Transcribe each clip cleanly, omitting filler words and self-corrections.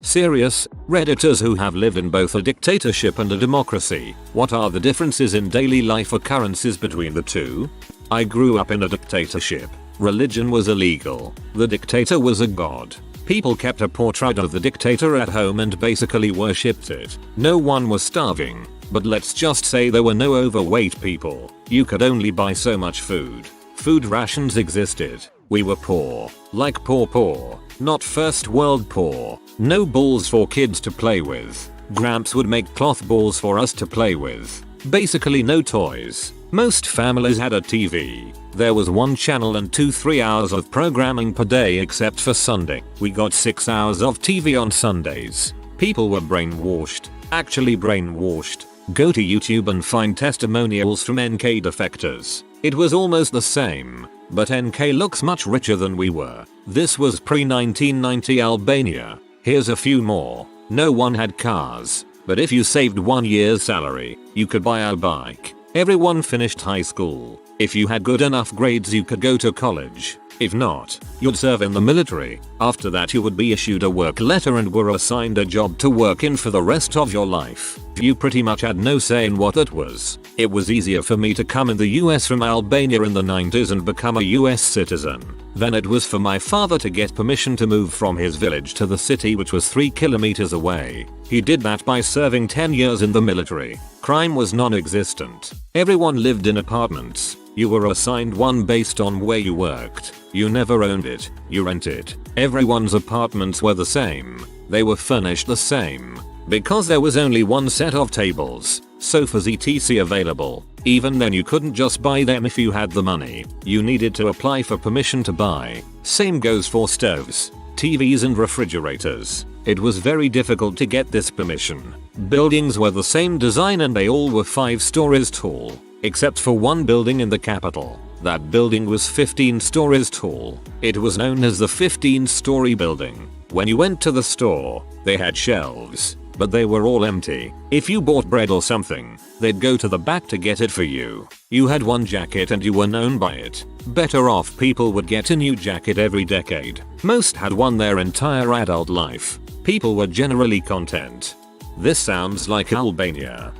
Serious, Redditors who have lived in both a dictatorship and a democracy, what are the differences in daily life occurrences between the two? I grew up in a dictatorship. Religion was illegal. The dictator was a god. People kept a portrait of the dictator at home and basically worshipped it. No one was starving. But let's just say there were no overweight people. You could only buy so much food. Food rations existed. We were poor. Like poor. Not first world poor. No balls for kids to play with. Gramps would make cloth balls for us to play with. Basically no toys. Most families had a TV. There was one channel and 2-3 hours of programming per day except for Sunday. We got 6 hours of TV on Sundays. People were brainwashed. Actually brainwashed. Go to YouTube and find testimonials from NK defectors. It was almost the same, but NK looks much richer than we were. This was pre-1990 Albania. Here's a few more. No one had cars, but if you saved 1 year's salary, you could buy a bike. Everyone finished high school. If you had good enough grades you could go to college. If not, you'd serve in the military. After that you would be issued a work letter and were assigned a job to work in for the rest of your life. You pretty much had no say in what that was. It was easier for me to come in the US from Albania in the 90s and become a US citizen than it was for my father to get permission to move from his village to the city, which was 3 kilometers away. He did that by serving 10 years in the military. Crime was non-existent. Everyone lived in apartments. You were assigned one based on where you worked. You never owned it, you rented. Everyone's apartments were the same. They were furnished the same. Because there was only one set of tables, sofas etc available. Even then you couldn't just buy them if you had the money. You needed to apply for permission to buy. Same goes for stoves, TVs and refrigerators. It was very difficult to get this permission. Buildings were the same design and they all were 5 stories tall. Except for one building in the capital. That building was 15 stories tall. It was known as the 15-story building. When you went to the store, they had shelves, but they were all empty. If you bought bread or something, they'd go to the back to get it for you. You had one jacket and you were known by it. Better off people would get a new jacket every decade. Most had one their entire adult life. People were generally content. This sounds like Albania.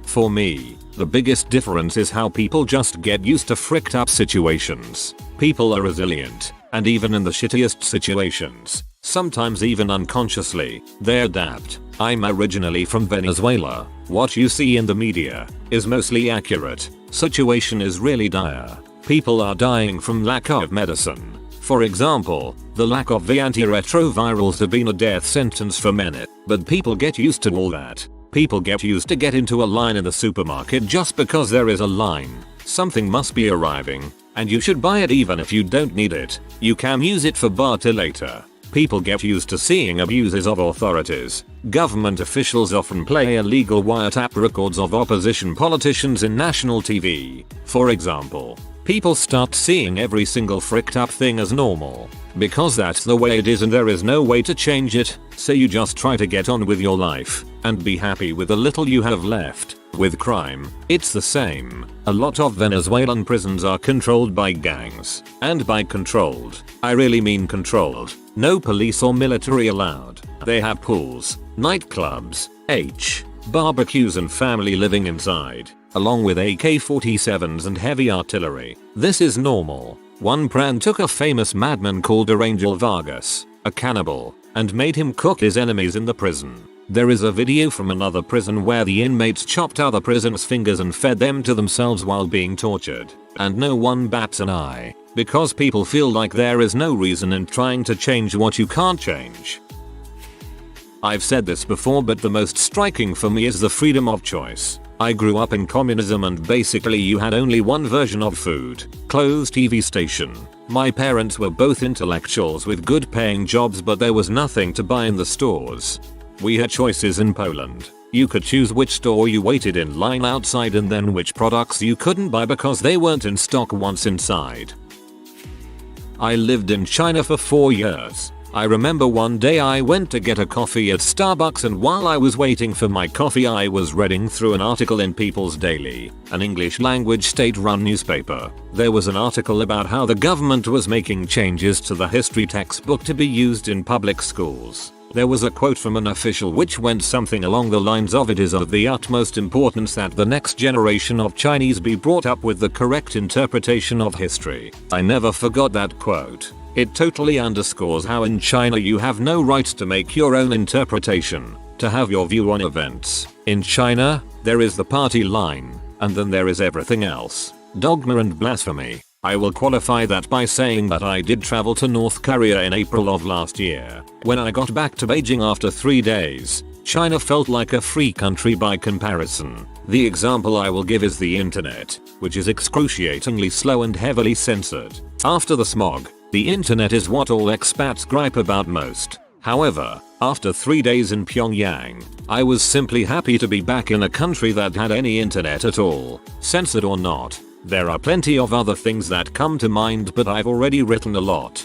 For me, the biggest difference is how people just get used to fricked up situations. People are resilient, and even in the shittiest situations, sometimes even unconsciously, they adapt. I'm originally from Venezuela. What you see in the media is mostly accurate. Situation is really dire. People are dying from lack of medicine. For example, the lack of the antiretrovirals have been a death sentence for many, but people get used to all that. People get used to get into a line in the supermarket just because there is a line. Something must be arriving, and you should buy it even if you don't need it. You can use it for barter later. People get used to seeing abuses of authorities. Government officials often play illegal wiretap records of opposition politicians in national TV. For example, people start seeing every single fricked up thing as normal. Because that's the way it is and there is no way to change it, so you just try to get on with your life and be happy with the little you have left. With crime, it's the same. A lot of Venezuelan prisons are controlled by gangs. And by controlled, I really mean controlled. No police or military allowed. They have pools, nightclubs, barbecues and family living inside, along with AK-47s and heavy artillery. This is normal. One pran took a famous madman called Angel Vargas, a cannibal, and made him cook his enemies in the prison. There is a video from another prison where the inmates chopped other prisoners' fingers and fed them to themselves while being tortured. And no one bats an eye, because people feel like there is no reason in trying to change what you can't change. I've said this before, but the most striking for me is the freedom of choice. I grew up in communism and basically you had only one version of food, clothes, TV station. My parents were both intellectuals with good paying jobs, but there was nothing to buy in the stores. We had choices in Poland. You could choose which store you waited in line outside and then which products you couldn't buy because they weren't in stock once inside. I lived in China for 4 years. I remember one day I went to get a coffee at Starbucks, and while I was waiting for my coffee I was reading through an article in People's Daily, an English language state-run newspaper. There was an article about how the government was making changes to the history textbook to be used in public schools. There was a quote from an official which went something along the lines of, "It is of the utmost importance that the next generation of Chinese be brought up with the correct interpretation of history." I never forgot that quote. It totally underscores how in China you have no right to make your own interpretation, to have your view on events. In China, there is the party line, and then there is everything else. Dogma and blasphemy. I will qualify that by saying that I did travel to North Korea in April of last year. When I got back to Beijing after 3 days, China felt like a free country by comparison. The example I will give is the internet, which is excruciatingly slow and heavily censored. After the smog, the internet is what all expats gripe about most. However, after 3 days in Pyongyang, I was simply happy to be back in a country that had any internet at all, censored or not. There are plenty of other things that come to mind, but I've already written a lot.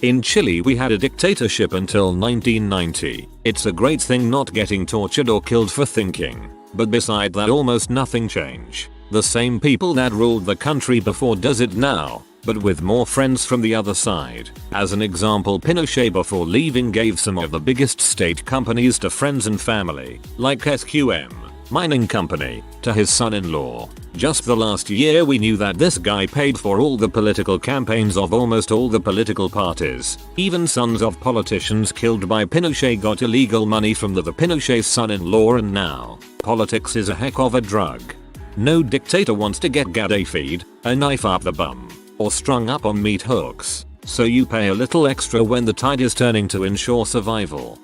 In Chile we had a dictatorship until 1990. It's a great thing not getting tortured or killed for thinking. But beside that almost nothing changed. The same people that ruled the country before does it now, but with more friends from the other side. As an example, Pinochet before leaving gave some of the biggest state companies to friends and family, like SQM mining company, to his son-in-law. Just the last year we knew that this guy paid for all the political campaigns of almost all the political parties. Even sons of politicians killed by Pinochet got illegal money from the Pinochet's son-in-law, and now politics is a heck of a drug. No dictator wants to get Gaddafi'd, a knife up the bum, or strung up on meat hooks. So you pay a little extra when the tide is turning to ensure survival.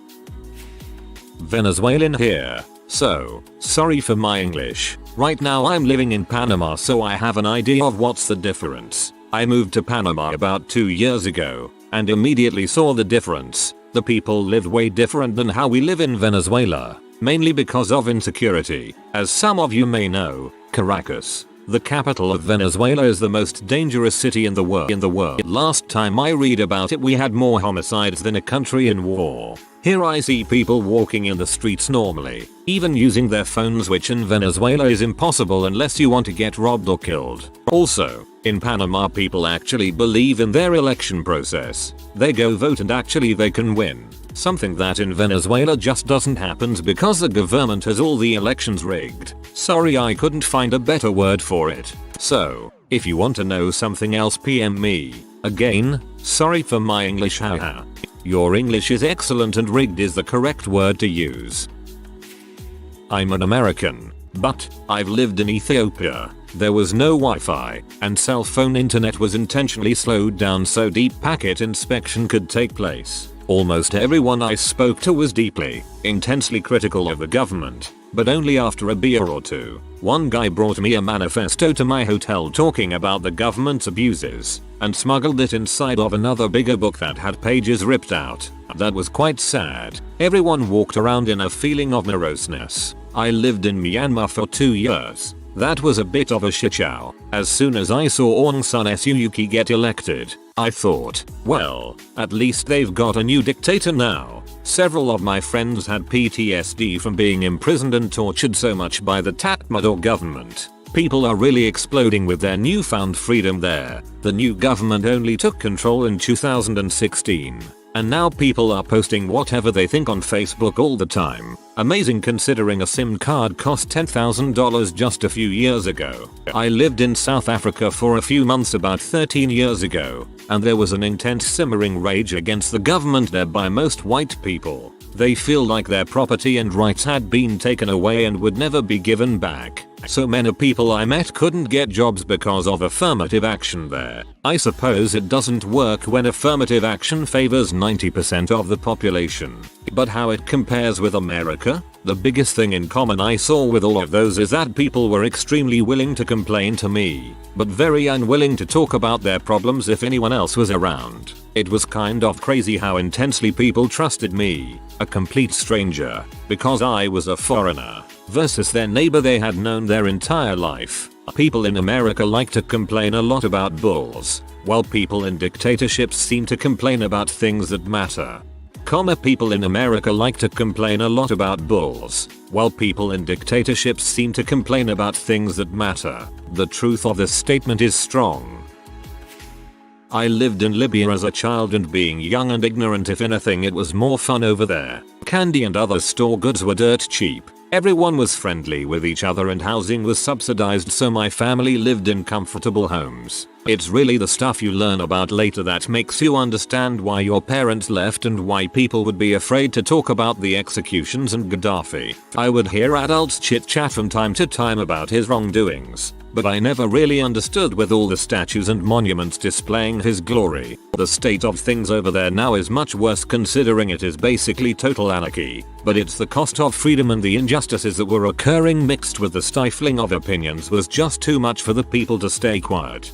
Venezuelan here. So, sorry for my English. Right now I'm living in Panama, so I have an idea of what's the difference. I moved to Panama about 2 years ago, and immediately saw the difference. The people live way different than how we live in Venezuela, mainly because of insecurity. As some of you may know, Caracas, the capital of Venezuela, is the most dangerous city in the world. Last time I read about it we had more homicides than a country in war. Here I see people walking in the streets normally, even using their phones, which in Venezuela is impossible unless you want to get robbed or killed. Also, in Panama people actually believe in their election process. They go vote and actually they can win. Something that in Venezuela just doesn't happen because the government has all the elections rigged. Sorry, I couldn't find a better word for it. So, if you want to know something else, PM me. Again, sorry for my English, haha. Your English is excellent and rigged is the correct word to use. I'm an American, but I've lived in Ethiopia. There was no Wi-Fi, and cell phone internet was intentionally slowed down so deep packet inspection could take place. Almost everyone I spoke to was deeply, intensely critical of the government, but only after a beer or two. One guy brought me a manifesto to my hotel talking about the government's abuses, and smuggled it inside of another bigger book that had pages ripped out. That was quite sad. Everyone walked around in a feeling of moroseness. I lived in Myanmar for 2 years. That was a bit of a shitshow. As soon as I saw Aung San Suu Kyi get elected, I thought, well, at least they've got a new dictator now. Several of my friends had PTSD from being imprisoned and tortured so much by the Tatmadaw government. People are really exploding with their newfound freedom there. The new government only took control in 2016. And now people are posting whatever they think on Facebook all the time. Amazing considering a SIM card cost $10,000 just a few years ago. I lived in South Africa for a few months about 13 years ago, and there was an intense simmering rage against the government there by most white people. They feel like their property and rights had been taken away and would never be given back. So many people I met couldn't get jobs because of affirmative action there. I suppose it doesn't work when affirmative action favors 90% of the population. But how it compares with America? The biggest thing in common I saw with all of those is that people were extremely willing to complain to me, but very unwilling to talk about their problems if anyone else was around. It was kind of crazy how intensely people trusted me, a complete stranger, because I was a foreigner, versus their neighbor they had known their entire life. People in America like to complain a lot about bulls, while people in dictatorships seem to complain about things that matter. People in America like to complain a lot about bulls, while people in dictatorships seem to complain about things that matter. The truth of this statement is strong. I lived in Libya as a child, and being young and ignorant, if anything, it was more fun over there. Candy and other store goods were dirt cheap. Everyone was friendly with each other and housing was subsidized, so my family lived in comfortable homes. It's really the stuff you learn about later that makes you understand why your parents left and why people would be afraid to talk about the executions and Gaddafi. I would hear adults chit chat from time to time about his wrongdoings, but I never really understood with all the statues and monuments displaying his glory. The state of things over there now is much worse, considering it is basically total anarchy, but it's the cost of freedom and the injustices that were occurring mixed with the stifling of opinions was just too much for the people to stay quiet.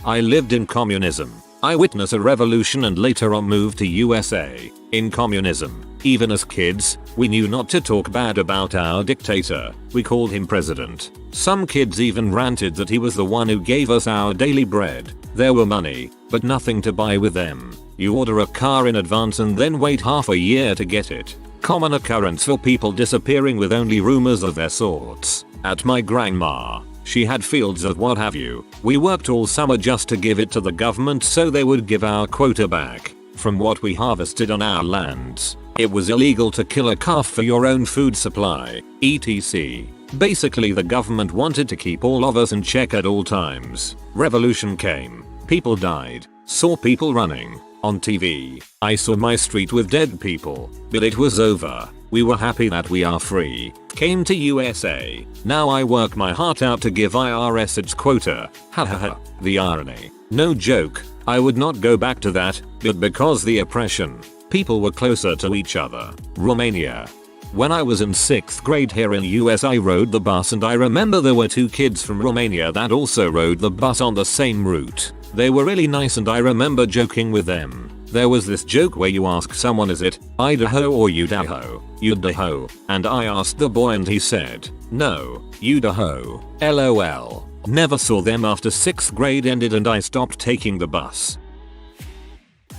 I lived in communism. I witnessed a revolution and later on moved to USA. In communism, even as kids, we knew not to talk bad about our dictator. We called him president. Some kids even ranted that he was the one who gave us our daily bread. There were money, but nothing to buy with them. You order a car in advance and then wait half a year to get it. Common occurrence for people disappearing with only rumors of their sorts. At my grandma, she had fields of what have you. We worked all summer just to give it to the government so they would give our quota back from what we harvested on our lands. It was illegal to kill a calf for your own food supply, etc. Basically, the government wanted to keep all of us in check at all times. Revolution came. People died. Saw people running. On TV, I saw my street with dead people, but it was over. We were happy that we are free. Came to USA. Now I work my heart out to give IRS its quota. Hahaha. The irony. No joke. I would not go back to that, but because the oppression, people were closer to each other. Romania. When I was in 6th grade here in US, I rode the bus, and I remember there were 2 kids from Romania that also rode the bus on the same route. They were really nice and I remember joking with them. There was this joke where you ask someone, is it Idaho or Idaho? Idaho. And I asked the boy and he said, no, Idaho. LOL. Never saw them after 6th grade ended and I stopped taking the bus.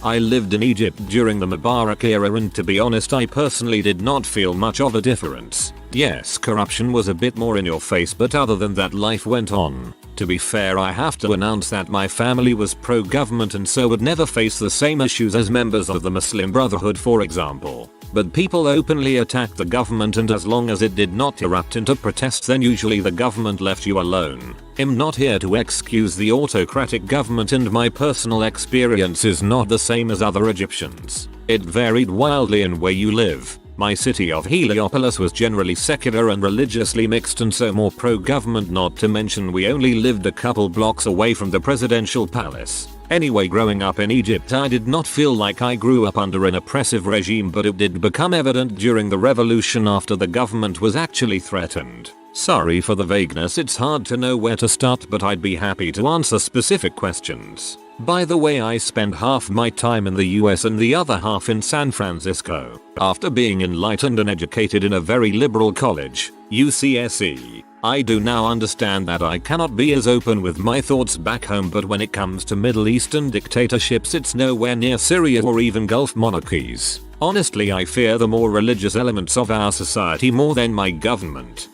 I lived in Egypt during the Mubarak era, and to be honest, I personally did not feel much of a difference. Yes, corruption was a bit more in your face, but other than that, life went on. To be fair, I have to announce that my family was pro-government and so would never face the same issues as members of the Muslim Brotherhood, for example. But people openly attacked the government, and as long as it did not erupt into protests, then usually the government left you alone. I'm not here to excuse the autocratic government, and my personal experience is not the same as other Egyptians. It varied wildly in where you live. My city of Heliopolis was generally secular and religiously mixed, and so more pro-government, not to mention we only lived a couple blocks away from the presidential palace. Anyway, growing up in Egypt, I did not feel like I grew up under an oppressive regime, but it did become evident during the revolution after the government was actually threatened. Sorry for the vagueness, it's hard to know where to start, but I'd be happy to answer specific questions. By the way, I spend half my time in the US and the other half in San Francisco. After being enlightened and educated in a very liberal college, UCSC, I do now understand that I cannot be as open with my thoughts back home, but when it comes to Middle Eastern dictatorships, it's nowhere near Syria or even Gulf monarchies. Honestly, I fear the more religious elements of our society more than my government.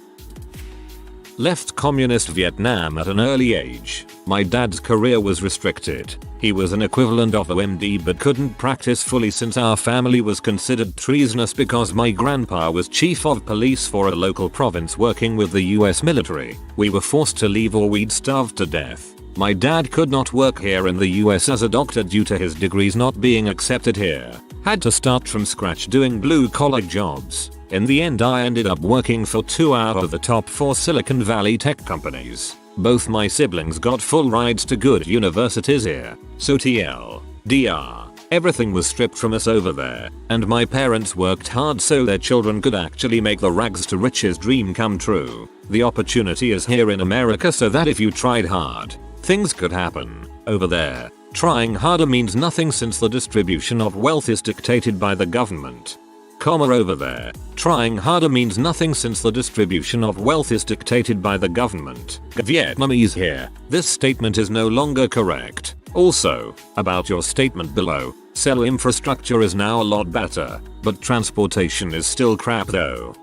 Left communist Vietnam at an early age. My dad's career was restricted. He was an equivalent of OMD but couldn't practice fully since our family was considered treasonous because my grandpa was chief of police for a local province working with the US military. We were forced to leave or we'd starve to death. My dad could not work here in the US as a doctor due to his degrees not being accepted here. Had to start from scratch doing blue collar jobs. In the end, I ended up working for 2 out of the top 4 Silicon Valley tech companies. Both my siblings got full rides to good universities here. So TLDR, everything was stripped from us over there, and my parents worked hard so their children could actually make the rags to riches dream come true. The opportunity is here in America, so that if you tried hard, things could happen. Over there, trying harder means nothing since the distribution of wealth is dictated by the government. Over there, trying harder means nothing since the distribution of wealth is dictated by the government. Vietnamese here. This statement is no longer correct. Also, about your statement below, cell infrastructure is now a lot better, but transportation is still crap though.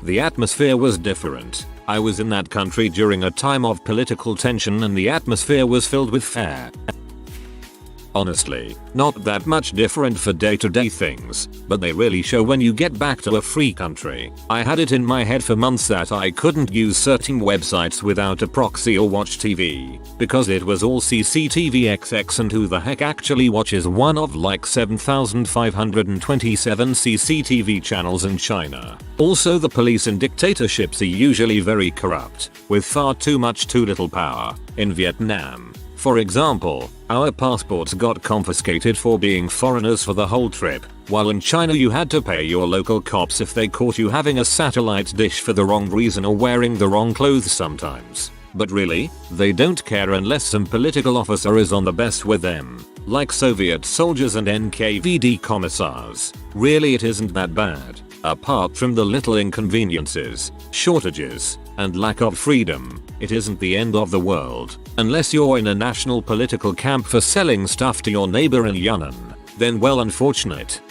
The atmosphere was different. I was in that country during a time of political tension and the atmosphere was filled with fear. Honestly, not that much different for day-to-day things, but they really show when you get back to a free country. I had it in my head for months that I couldn't use certain websites without a proxy or watch TV, because it was all CCTV XX, and who the heck actually watches one of like 7,527 CCTV channels in China. Also, the police in dictatorships are usually very corrupt, with far too much too little power. In Vietnam, for example, our passports got confiscated for being foreigners for the whole trip, while in China you had to pay your local cops if they caught you having a satellite dish for the wrong reason or wearing the wrong clothes sometimes. But really, they don't care unless some political officer is on the best with them, like Soviet soldiers and NKVD commissars. Really, it isn't that bad. Apart from the little inconveniences, shortages, and lack of freedom, it isn't the end of the world. Unless you're in a national political camp for selling stuff to your neighbor in Yunnan, then well, unfortunate.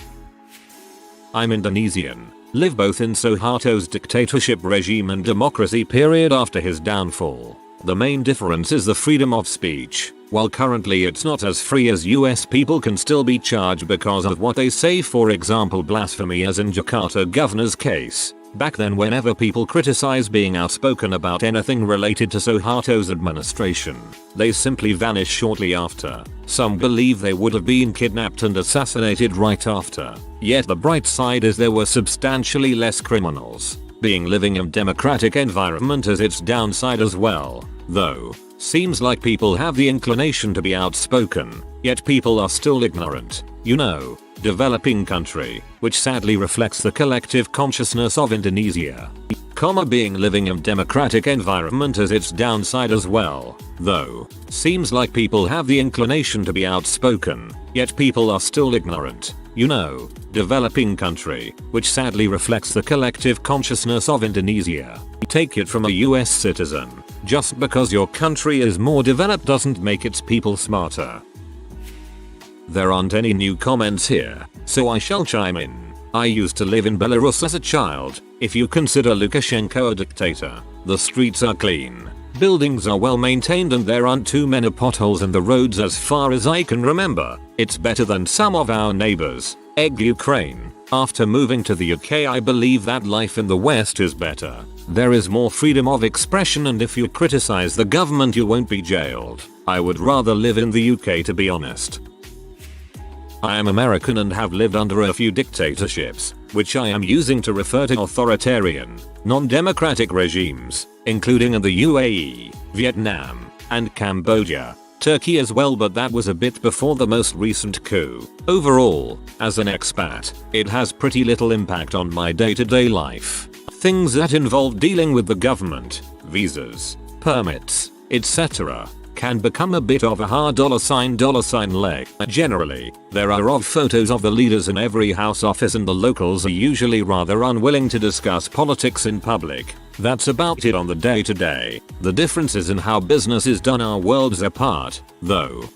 I'm Indonesian, live both in Suharto's dictatorship regime and democracy period after his downfall. The main difference is the freedom of speech. While currently it's not as free as US, people can still be charged because of what they say, for example blasphemy as in Jakarta governor's case. Back then, whenever people criticize being outspoken about anything related to Suharto's administration, they simply vanish shortly after. Some believe they would have been kidnapped and assassinated right after. Yet the bright side is there were substantially less criminals. Being living in a democratic environment has its downside as well, though. Seems like people have the inclination to be outspoken, yet people are still ignorant. You know, developing country, which sadly reflects the collective consciousness of Indonesia. Being living in a democratic environment has its downside as well, though. Seems like people have the inclination to be outspoken, yet people are still ignorant. You know, developing country, which sadly reflects the collective consciousness of Indonesia. Take it from a US citizen. Just because your country is more developed doesn't make its people smarter. There aren't any new comments here, so I shall chime in. I used to live in Belarus as a child. If you consider Lukashenko a dictator, the streets are clean, buildings are well maintained, and there aren't too many potholes in the roads as far as I can remember. It's better than some of our neighbors. Ukraine. After moving to the UK, I believe that life in the West is better. There is more freedom of expression, and if you criticize the government you won't be jailed. I would rather live in the UK, to be honest. I am American and have lived under a few dictatorships, which I am using to refer to authoritarian, non-democratic regimes, including in the UAE, Vietnam, and Cambodia. Turkey as well, but that was a bit before the most recent coup. Overall, as an expat, it has pretty little impact on my day-to-day life. Things that involve dealing with the government, visas, permits, etc., can become a bit of a hard $sign leg. Generally, there are photos of the leaders in every house office, and the locals are usually rather unwilling to discuss politics in public. That's about it on the day-to-day. The differences in how business is done are worlds apart, though.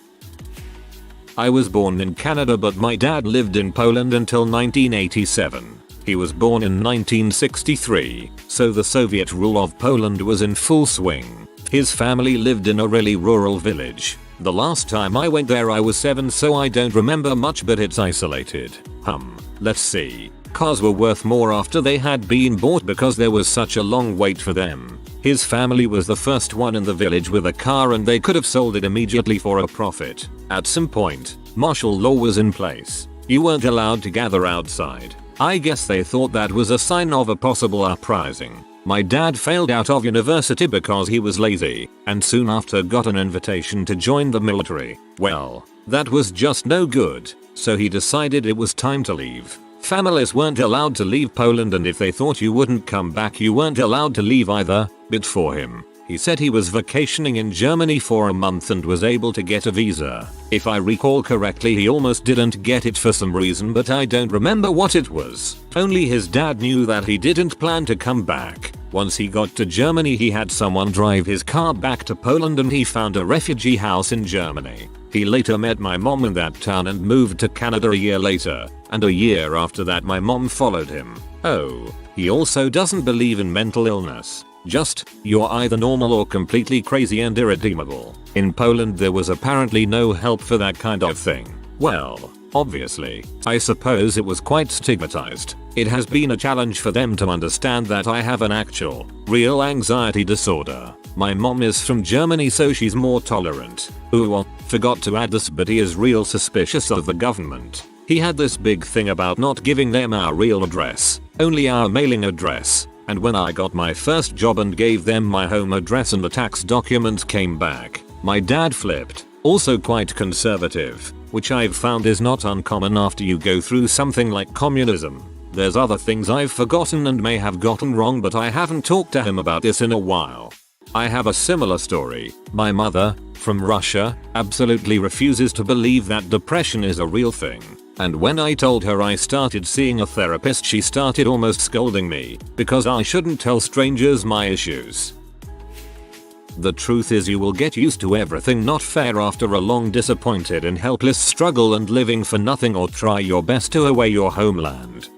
I was born in Canada, but my dad lived in Poland until 1987. He was born in 1963, so the Soviet rule of Poland was in full swing. His family lived in a really rural village. The last time I went there I was 7, so I don't remember much, but it's isolated. Let's see. Cars were worth more after they had been bought because there was such a long wait for them. His family was the first one in the village with a car, and they could have sold it immediately for a profit. At some point, martial law was in place. You weren't allowed to gather outside. I guess they thought that was a sign of a possible uprising. My dad failed out of university because he was lazy, and soon after got an invitation to join the military. Well, that was just no good, so he decided it was time to leave. Families weren't allowed to leave Poland, and if they thought you wouldn't come back you weren't allowed to leave either. But for him, he said he was vacationing in Germany for a month and was able to get a visa. If I recall correctly, he almost didn't get it for some reason, but I don't remember what it was. Only his dad knew that he didn't plan to come back. Once he got to Germany, he had someone drive his car back to Poland, and he found a refugee house in Germany. He later met my mom in that town and moved to Canada a year later, and a year after that my mom followed him. Oh, he also doesn't believe in mental illness. Just, you're either normal or completely crazy and irredeemable. In Poland there was apparently no help for that kind of thing. Well, obviously, I suppose it was quite stigmatized. It has been a challenge for them to understand that I have an actual, real anxiety disorder. My mom is from Germany, so she's more tolerant. Ooh, forgot to add this, but he is real suspicious of the government. He had this big thing about not giving them our real address, only our mailing address. And when I got my first job and gave them my home address and the tax documents came back, my dad flipped. Also quite conservative, which I've found is not uncommon after you go through something like communism. There's other things I've forgotten and may have gotten wrong, but I haven't talked to him about this in a while. I have a similar story. My mother, from Russia, absolutely refuses to believe that depression is a real thing. And when I told her I started seeing a therapist, she started almost scolding me because I shouldn't tell strangers my issues. The truth is, you will get used to everything not fair after a long disappointed and helpless struggle and living for nothing, or try your best to away your homeland.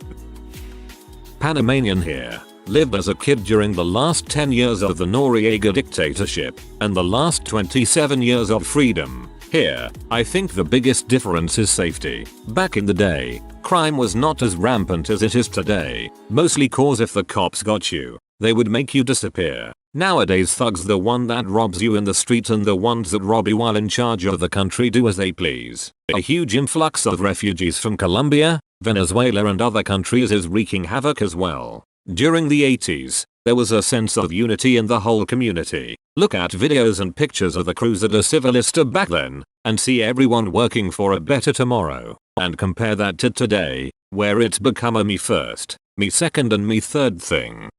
Panamanian here. Lived as a kid during the last 10 years of the Noriega dictatorship and the last 27 years of freedom. Here, I think the biggest difference is safety. Back in the day, crime was not as rampant as it is today, mostly cause if the cops got you, they would make you disappear. Nowadays thugs the one that robs you in the street, and the ones that rob you while in charge of the country do as they please. A huge influx of refugees from Colombia, Venezuela and other countries is wreaking havoc as well. During the 80s, there was a sense of unity in the whole community. Look at videos and pictures of the Cruzada Civilista back then, and see everyone working for a better tomorrow. And compare that to today, where it's become a me first, me second and me third thing.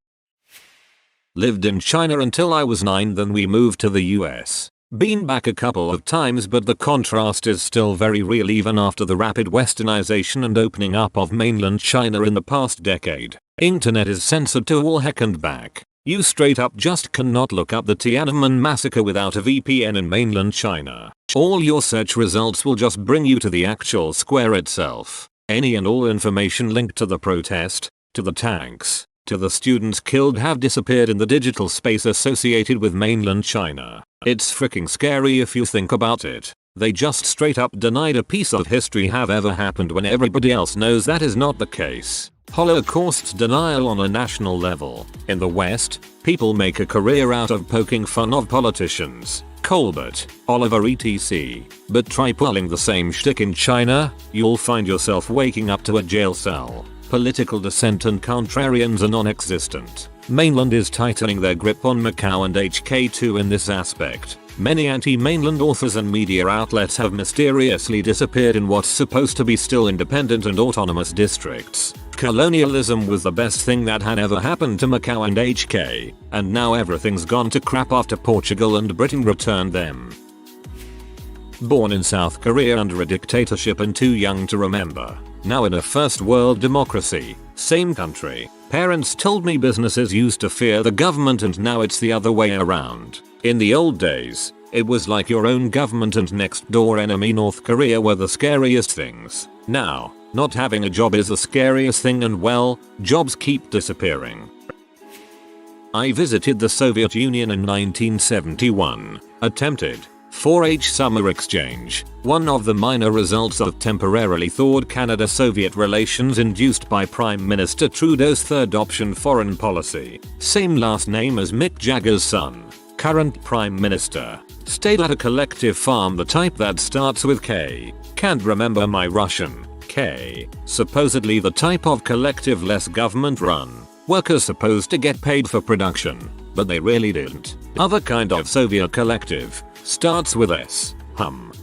Lived in China until I was 9, then we moved to the US. Been back a couple of times, but the contrast is still very real even after the rapid westernization and opening up of mainland China in the past decade. Internet is censored to all heck and back. You straight up just cannot look up the Tiananmen massacre without a VPN in mainland China. All your search results will just bring you to the actual square itself. Any and all information linked to the protest, to the tanks, to the students killed have disappeared in the digital space associated with mainland China. It's freaking scary if you think about it. They just straight up denied a piece of history have ever happened when everybody else knows that is not the case. Holocaust denial on a national level. In the West, people make a career out of poking fun of politicians, Colbert, Oliver etc. But try pulling the same shtick in China, you'll find yourself waking up to a jail cell. Political dissent and contrarians are non-existent. Mainland is tightening their grip on Macau and HK2 in this aspect. Many anti-mainland authors and media outlets have mysteriously disappeared in what's supposed to be still independent and autonomous districts. Colonialism was the best thing that had ever happened to Macau and HK, and now everything's gone to crap after Portugal and Britain returned them. Born in South Korea under a dictatorship and too young to remember. Now in a first world democracy, same country. Parents told me businesses used to fear the government and now it's the other way around. In the old days, it was like your own government and next door enemy North Korea were the scariest things. Now, not having a job is the scariest thing, and well, jobs keep disappearing. I visited the Soviet Union in 1971. Attempted 4-H summer exchange, one of the minor results of temporarily thawed Canada-Soviet relations induced by Prime Minister Trudeau's third option foreign policy. Same last name as Mick Jagger's son, current Prime Minister. Stayed at a collective farm, the type that starts with K. Can't remember my Russian. K. Supposedly the type of collective less government run. Workers supposed to get paid for production, but they really didn't. Other kind of Soviet collective. Starts with S.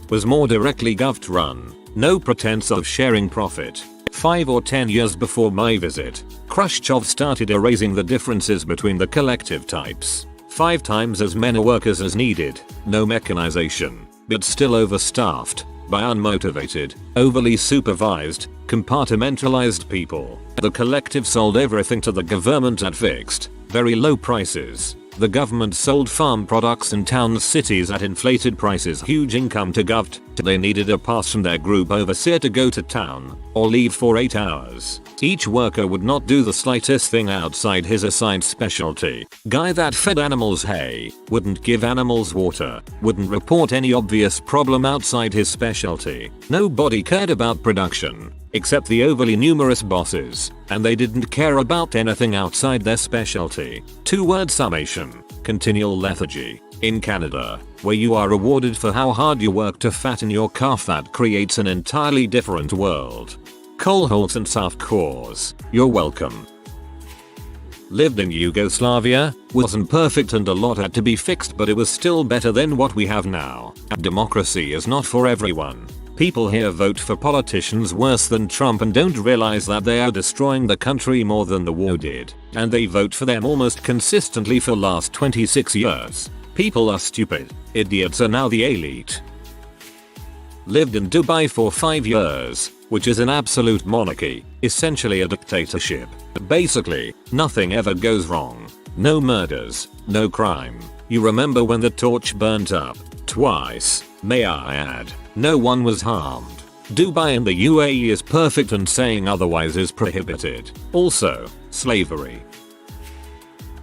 Was more directly govt run. No pretense of sharing profit. 5 or 10 years before my visit, Khrushchev started erasing the differences between the collective types. 5 times as many workers as needed, no mechanization, but still overstaffed, by unmotivated, overly supervised, compartmentalized people. The collective sold everything to the government at fixed, very low prices. The government sold farm products in towns, cities at inflated prices, huge income to govt, They needed a pass from their group overseer to go to town or leave for 8 hours. Each worker would not do the slightest thing outside his assigned specialty. Guy that fed animals hay, wouldn't give animals water, wouldn't report any obvious problem outside his specialty. Nobody cared about production, except the overly numerous bosses, and they didn't care about anything outside their specialty. 2-word summation: continual lethargy. In Canada, where you are rewarded for how hard you work to fatten your calf, that creates an entirely different world. Coal holes and soft cores, you're welcome. Lived in Yugoslavia, wasn't perfect and a lot had to be fixed, but it was still better than what we have now. Democracy is not for everyone. People here vote for politicians worse than Trump and don't realize that they are destroying the country more than the war did, and they vote for them almost consistently for last 26 years. People are stupid. Idiots are now the elite. Lived in Dubai for 5 years, which is an absolute monarchy, essentially a dictatorship. Basically, nothing ever goes wrong. No murders, no crime. You remember when the torch burnt up? Twice, may I add. No one was harmed. Dubai in the UAE is perfect and saying otherwise is prohibited. Also, slavery.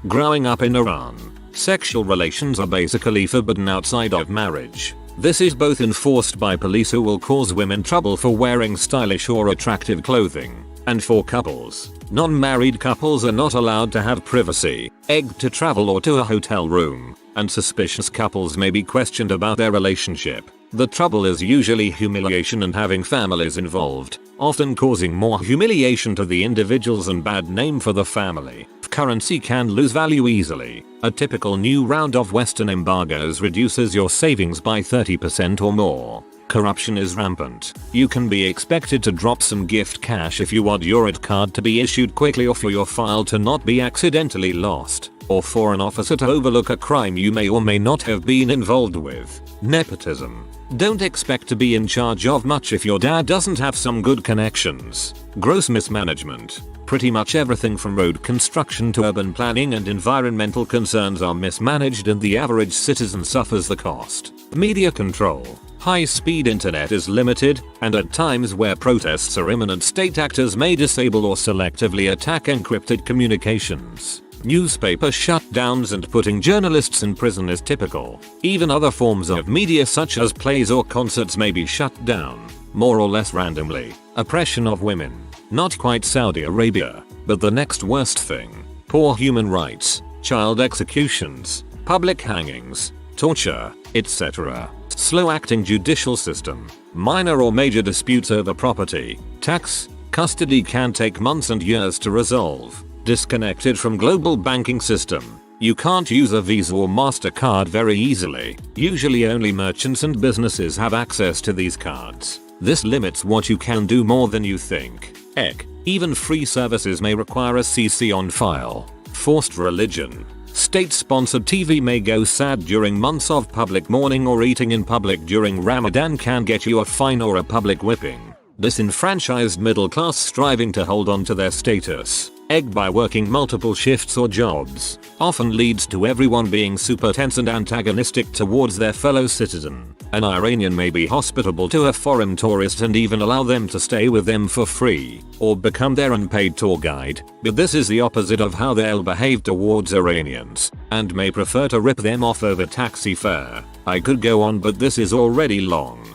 Growing up in Iran, sexual relations are basically forbidden outside of marriage. This is both enforced by police who will cause women trouble for wearing stylish or attractive clothing, and for couples. Non-married couples are not allowed to have privacy, to travel or to a hotel room, and suspicious couples may be questioned about their relationship. The trouble is usually humiliation and having families involved, often causing more humiliation to the individuals and bad name for the family. Currency can lose value easily. A typical new round of Western embargoes reduces your savings by 30% or more. Corruption is rampant. You can be expected to drop some gift cash if you want your ID card to be issued quickly, or for your file to not be accidentally lost, or for an officer to overlook a crime you may or may not have been involved with. Nepotism. Don't expect to be in charge of much if your dad doesn't have some good connections. Gross mismanagement. Pretty much everything from road construction to urban planning and environmental concerns are mismanaged, and the average citizen suffers the cost. Media control. High-speed internet is limited, and at times where protests are imminent, state actors may disable or selectively attack encrypted communications. Newspaper shutdowns and putting journalists in prison is typical. Even other forms of media such as plays or concerts may be shut down, more or less randomly. Oppression of women. Not quite Saudi Arabia, but the next worst thing. Poor human rights, child executions, public hangings, torture, etc. Slow-acting judicial system. Minor or major disputes over property, tax, custody can take months and years to resolve. Disconnected from global banking system. You can't use a Visa or MasterCard very easily. Usually only merchants and businesses have access to these cards. This limits what you can do more than you think. Even free services may require a CC on file. Forced religion. State-sponsored TV may go sad during months of public mourning, or eating in public during Ramadan can get you a fine or a public whipping. Disenfranchised middle class striving to hold on to their status, by working multiple shifts or jobs, often leads to everyone being super tense and antagonistic towards their fellow citizen. An Iranian may be hospitable to a foreign tourist and even allow them to stay with them for free, or become their unpaid tour guide, but this is the opposite of how they'll behave towards Iranians, and may prefer to rip them off over taxi fare. I could go on, but this is already long.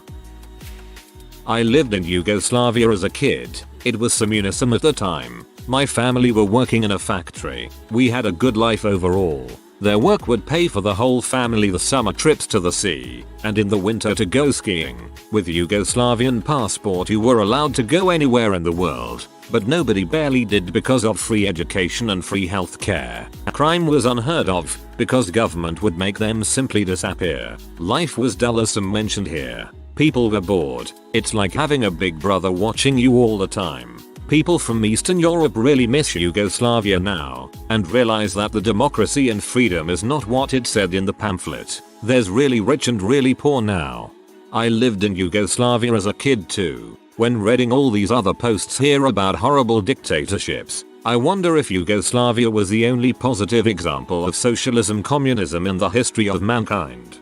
I lived in Yugoslavia as a kid. It was communism at the time. My family were working in a factory. We had a good life overall. Their work would pay for the whole family the summer trips to the sea, and in the winter to go skiing. With Yugoslavian passport you were allowed to go anywhere in the world, but nobody barely did because of free education and free health care. Crime was unheard of, because government would make them simply disappear. Life was dull, as some mentioned here. People were bored. It's like having a big brother watching you all the time. People from Eastern Europe really miss Yugoslavia now, and realize that the democracy and freedom is not what it said in the pamphlet. There's really rich and really poor now. I lived in Yugoslavia as a kid too. When reading all these other posts here about horrible dictatorships, I wonder if Yugoslavia was the only positive example of socialism communism in the history of mankind.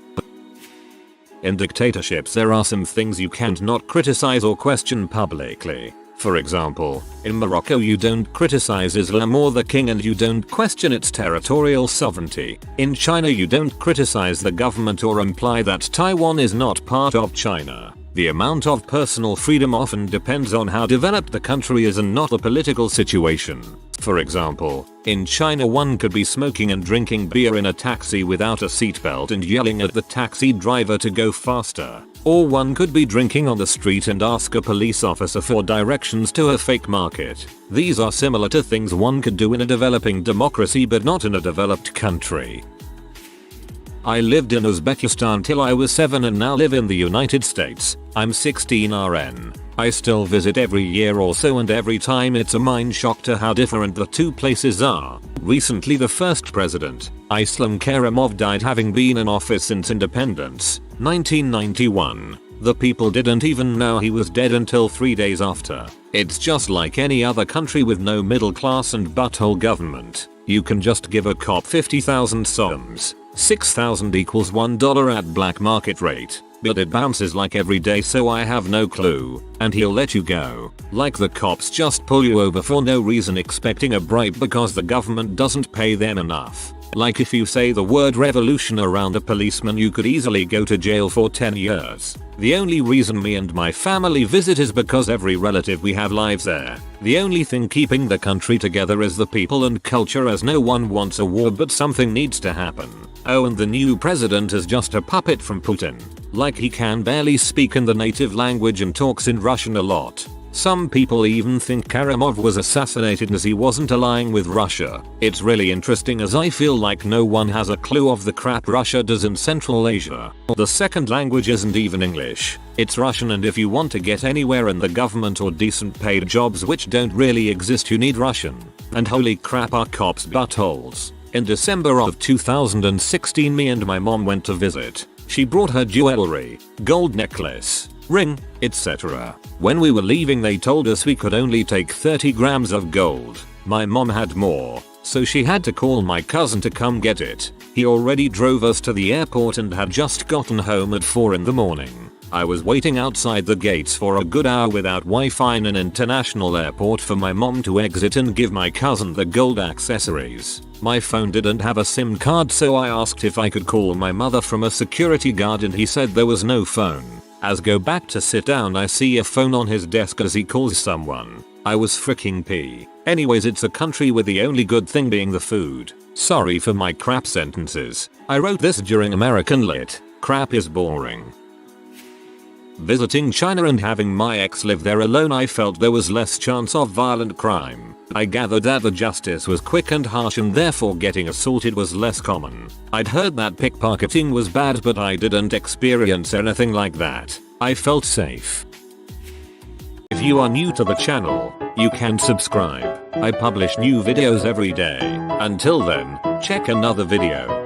In dictatorships there are some things you can't not criticize or question publicly. For example, in Morocco you don't criticize Islam or the king and you don't question its territorial sovereignty. In China you don't criticize the government or imply that Taiwan is not part of China. The amount of personal freedom often depends on how developed the country is and not the political situation. For example, in China one could be smoking and drinking beer in a taxi without a seatbelt and yelling at the taxi driver to go faster. Or one could be drinking on the street and ask a police officer for directions to a fake market. These are similar to things one could do in a developing democracy but not in a developed country. I lived in Uzbekistan till I was 7 and now live in the United States. I'm 16 RN. I still visit every year or so and every time it's a mind shock to how different the two places are. Recently the first president, Islam Karimov, died having been in office since independence, 1991. The people didn't even know he was dead until 3 days after. It's just like any other country with no middle class and butthole government. You can just give a cop 50,000 soms. 6,000 equals $1 at black market rate. But it bounces like every day so I have no clue. And he'll let you go. Like the cops just pull you over for no reason expecting a bribe because the government doesn't pay them enough. Like if you say the word revolution around a policeman you could easily go to jail for 10 years. The only reason me and my family visit is because every relative we have lives there. The only thing keeping the country together is the people and culture, as no one wants a war but something needs to happen. Oh, and the new president is just a puppet from Putin. Like he can barely speak in the native language and talks in Russian a lot. Some people even think Karimov was assassinated as he wasn't allying with Russia. It's really interesting as I feel like no one has a clue of the crap Russia does in Central Asia. The second language isn't even English. It's Russian, and if you want to get anywhere in the government or decent paid jobs which don't really exist you need Russian. And holy crap are cops buttholes. In December of 2016 me and my mom went to visit. She brought her jewelry, gold necklace, ring, etc. When we were leaving they told us we could only take 30 grams of gold. My mom had more, so she had to call my cousin to come get it. He already drove us to the airport and had just gotten home at 4 in the morning. I was waiting outside the gates for a good hour without Wi-Fi in an international airport for my mom to exit and give my cousin the gold accessories. My phone didn't have a SIM card so I asked if I could call my mother from a security guard and he said there was no phone. As go back to sit down I see a phone on his desk as he calls someone. I was freaking pee. Anyways, it's a country with the only good thing being the food. Sorry for my crap sentences. I wrote this during American Lit. Crap is boring. Visiting China and having my ex live there alone I felt there was less chance of violent crime. I gathered that the justice was quick and harsh and therefore getting assaulted was less common. I'd heard that pickpocketing was bad but I didn't experience anything like that. I felt safe. If you are new to the channel, you can subscribe. I publish new videos every day. Until then, check another video.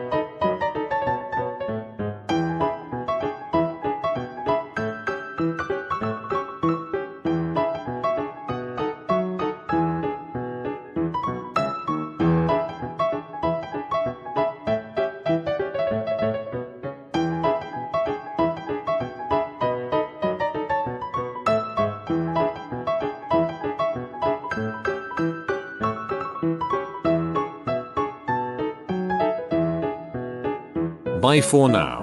Bye for now.